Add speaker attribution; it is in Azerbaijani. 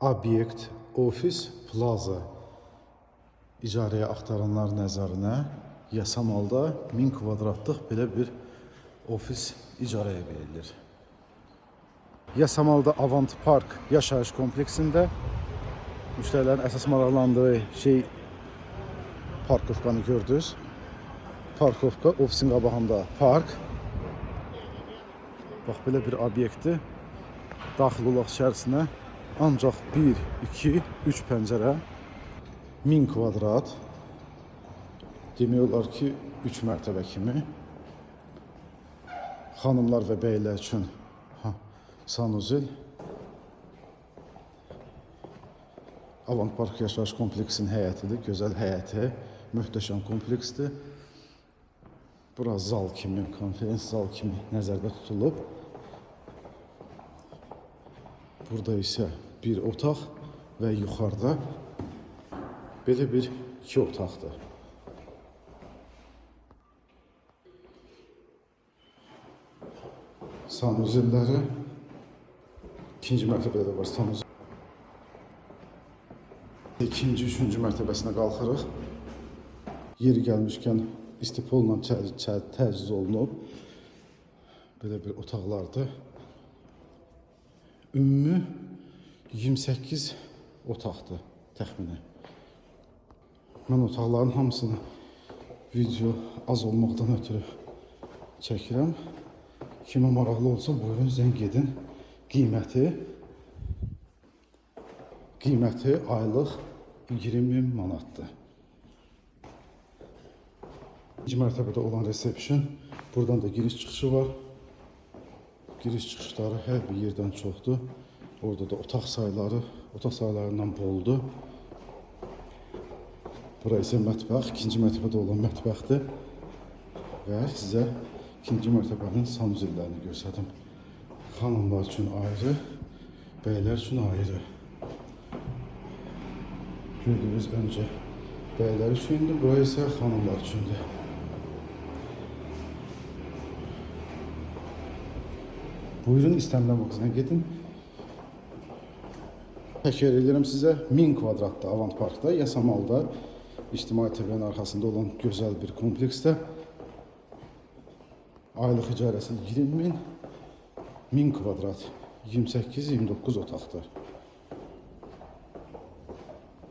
Speaker 1: Obyekt Ofis Plaza icarəyə axtaranlar nəzərinə Yasamalda 1000 kvadratlıq belə bir ofis icarəyə verilir. Yasamalda Avant Park yaşayış kompleksində müştərilərin əsas maraqlandığı şey parkovkanı gördünüz. Parkovka, ofisin qabağında park. Bax, belə bir obyekti daxil olaq içərisinə. Ancaq 1, 2, 3 pəncərə, 1000 kvadrat. Demək olar ki, 3 mərtəbə kimi. Xanımlar və bəylər üçün sanuzel. Avant Park yaşayış kompleksinin həyətidir. Gözəl həyəti, möhtəşəm kompleksdir. Bura zal kimi, konferans zal kimi nəzərdə tutulub. Burada isə bir otaq və yuxarıda belə bir 2 otaqdır. Sanuzelləri ikinci mərtəbədə də var sanuzel. İkinci, üçüncü mərtəbəsinə qalxırıq. Yeri gəlmişkən istipolla təchiz olunub. Belə bir otaqlardır. Ümumi 28 otaqdır təxminən. Mən otaqların hamısını video az olmaqdan ötürü çəkirəm. Kimə maraqlı olsa buyurun zəng edin. Qiyməti aylıq 20.000 manatdır. İkinci mərtəbədə olan resepsiyon. Buradan da giriş çıxışı var. Giriş çıxışları hər bir yerdən çoxdur. Orada da otaq saylarından boldur. Bura isə mətbəx, ikinci mərtəbədə olan mətbəxdir. Və sizə ikinci mərtəbənin sanuzellərini göstərdim. Xanımlar üçün ayrı, bəylər üçün ayrı. Gördüyünüz öncə bəylər üçündür, bura isə xanımlar üçündür. Buyurun, istənilən vaxtına gedin. Təkrar edirəm sizə, 1000 kvadratda Avant Parkda, Yasamalda, İctimai TV-nin arxasında olan gözəl bir kompleksdə. Aylıq icarəsi 20.000, 1000 kvadrat, 28-29 otaqdır.